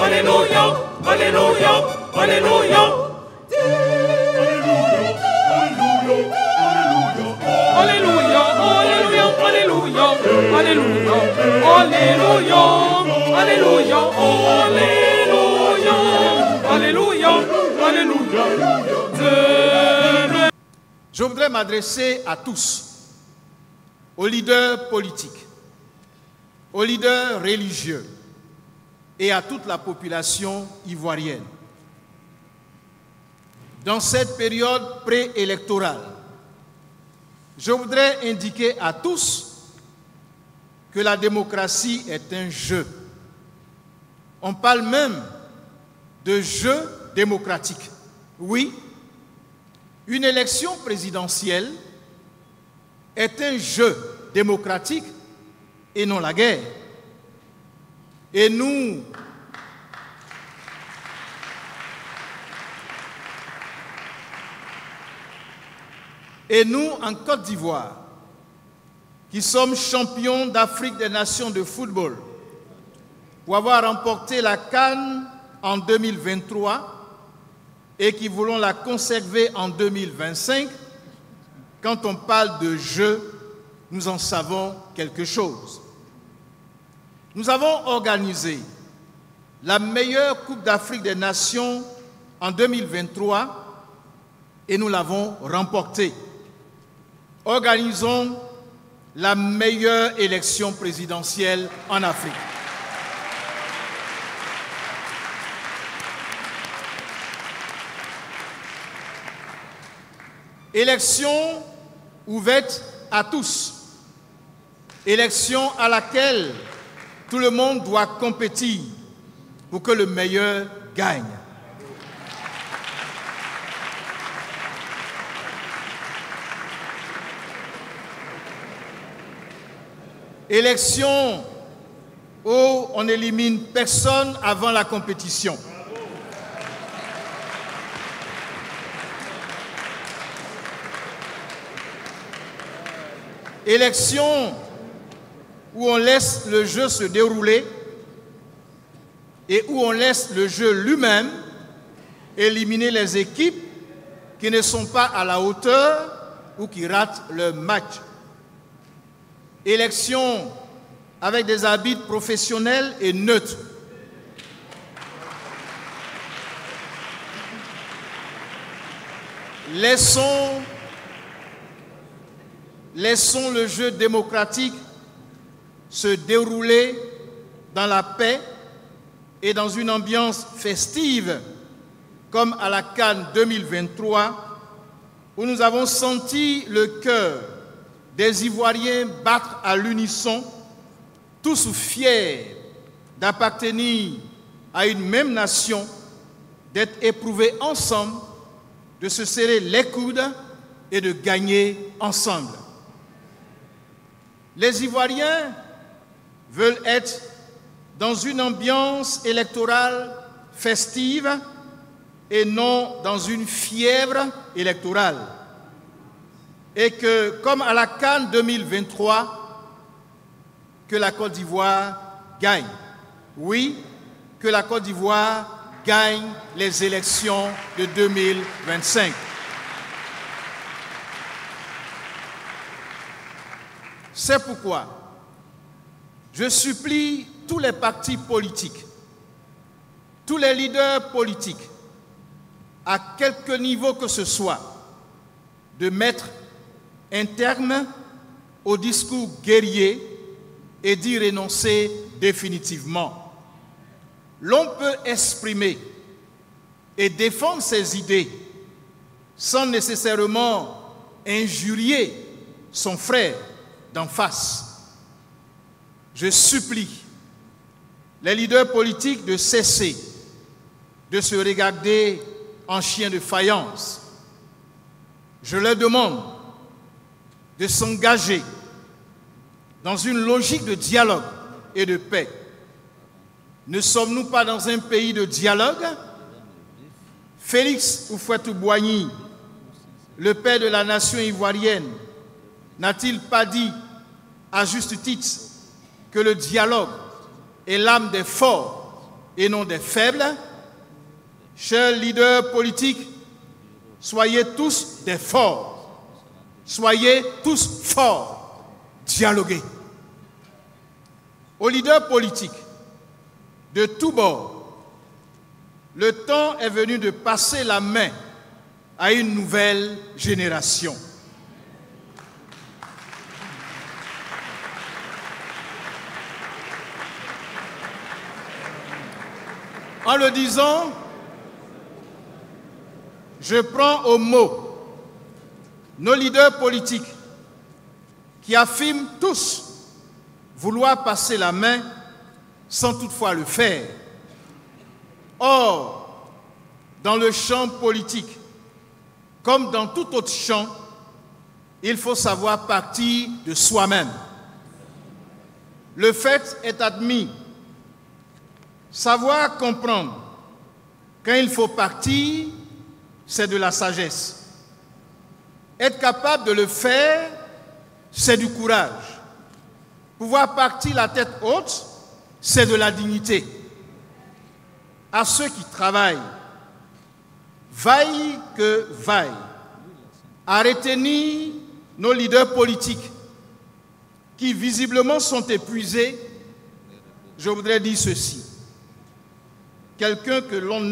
Alléluia, Alléluia, Alléluia. Alléluia, Alléluia, Alléluia, Alléluia, Alléluia, Alléluia, Alléluia, Alléluia, Alléluia. Je voudrais m'adresser à tous, aux leaders politiques, aux leaders religieux et à toute la population ivoirienne. Dans cette période préélectorale, je voudrais indiquer à tous que la démocratie est un jeu. On parle même de jeu démocratique. Oui, une élection présidentielle est un jeu démocratique et non la guerre. Et nous, en Côte d'Ivoire, qui sommes champions d'Afrique des nations de football, pour avoir remporté la CAN en 2023 et qui voulons la conserver en 2025, quand on parle de jeu, nous en savons quelque chose. Nous avons organisé la meilleure Coupe d'Afrique des Nations en 2023 et nous l'avons remportée. Organisons la meilleure élection présidentielle en Afrique. Élection ouverte à tous. Élection à laquelle tout le monde doit compétir pour que le meilleur gagne. Élection où on n'élimine personne avant la compétition. Élection où on laisse le jeu se dérouler et où on laisse le jeu lui-même éliminer les équipes qui ne sont pas à la hauteur ou qui ratent leur match. Élection avec des arbitres professionnels et neutres. Laissons le jeu démocratique se dérouler dans la paix et dans une ambiance festive, comme à la CAN 2023, où nous avons senti le cœur des Ivoiriens battre à l'unisson, tous fiers d'appartenir à une même nation, d'être éprouvés ensemble, de se serrer les coudes et de gagner ensemble. Les Ivoiriens veulent être dans une ambiance électorale festive et non dans une fièvre électorale. Et que, comme à la CAN 2023, que la Côte d'Ivoire gagne. Oui, que la Côte d'Ivoire gagne les élections de 2025. C'est pourquoi je supplie tous les partis politiques, tous les leaders politiques, à quelque niveau que ce soit, de mettre un terme au discours guerrier et d'y renoncer définitivement. L'on peut exprimer et défendre ses idées sans nécessairement injurier son frère d'en face. Je supplie les leaders politiques de cesser de se regarder en chien de faïence. Je leur demande de s'engager dans une logique de dialogue et de paix. Ne sommes-nous pas dans un pays de dialogue? Félix Houphouët-Boigny, le père de la nation ivoirienne, n'a-t-il pas dit à juste titre que le dialogue est l'âme des forts et non des faibles. Chers leaders politiques, soyez tous des forts. Soyez tous forts. Dialoguez. Aux leaders politiques de tous bords, le temps est venu de passer la main à une nouvelle génération. En le disant, je prends au mot nos leaders politiques qui affirment tous vouloir passer la main sans toutefois le faire. Or, dans le champ politique, comme dans tout autre champ, il faut savoir partir de soi-même. Le fait est admis. Savoir comprendre quand il faut partir, c'est de la sagesse. Être capable de le faire, c'est du courage. Pouvoir partir la tête haute, c'est de la dignité. À ceux qui travaillent, vaille que vaille, à retenir nos leaders politiques qui visiblement sont épuisés, je voudrais dire ceci. Quelqu'un que l'on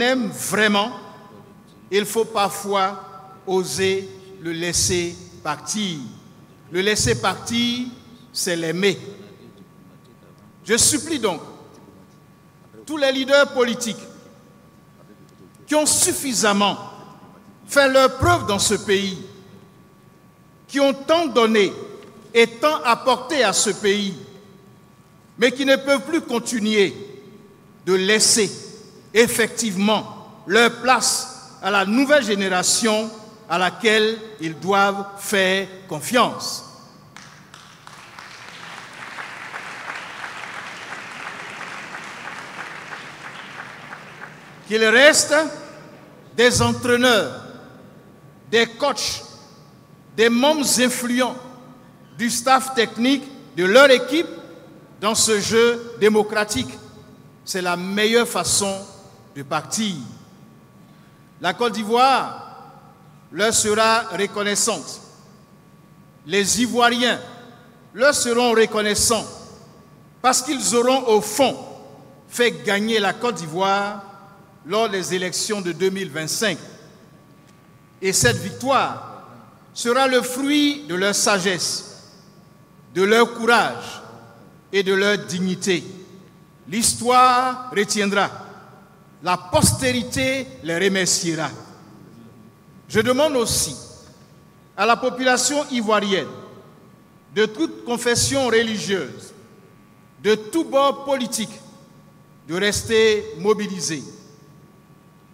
aime vraiment, il faut parfois oser le laisser partir. Le laisser partir, c'est l'aimer. Je supplie donc tous les leaders politiques qui ont suffisamment fait leur preuve dans ce pays, qui ont tant donné et tant apporté à ce pays, mais qui ne peuvent plus continuer de laisser effectivement leur place à la nouvelle génération à laquelle ils doivent faire confiance. Qu'il reste des entraîneurs, des coachs, des membres influents du staff technique de leur équipe dans ce jeu démocratique. C'est la meilleure façon de partir. La Côte d'Ivoire leur sera reconnaissante. Les Ivoiriens leur seront reconnaissants parce qu'ils auront au fond fait gagner la Côte d'Ivoire lors des élections de 2025. Et cette victoire sera le fruit de leur sagesse, de leur courage et de leur dignité. L'histoire retiendra, la postérité les remerciera. Je demande aussi à la population ivoirienne, de toute confession religieuse, de tout bord politique, de rester mobilisés,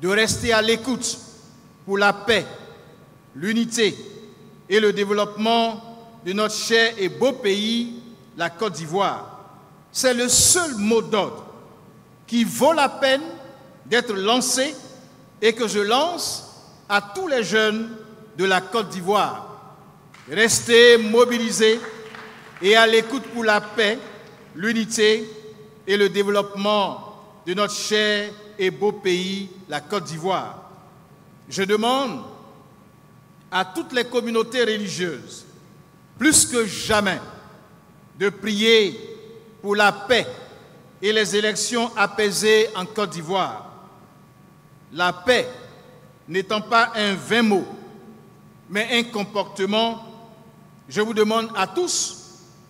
de rester à l'écoute pour la paix, l'unité et le développement de notre cher et beau pays, la Côte d'Ivoire. C'est le seul mot d'ordre qui vaut la peine d'être lancé et que je lance à tous les jeunes de la Côte d'Ivoire. Restez mobilisés et à l'écoute pour la paix, l'unité et le développement de notre cher et beau pays, la Côte d'Ivoire. Je demande à toutes les communautés religieuses, plus que jamais, de prier pour la paix et les élections apaisées en Côte d'Ivoire. La paix n'étant pas un vain mot, mais un comportement, je vous demande à tous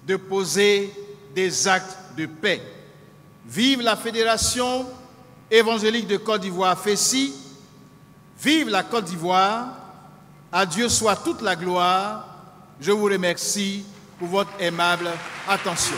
de poser des actes de paix. Vive la Fédération évangélique de Côte d'Ivoire, FECI. Vive la Côte d'Ivoire. À Dieu soit toute la gloire. Je vous remercie pour votre aimable attention.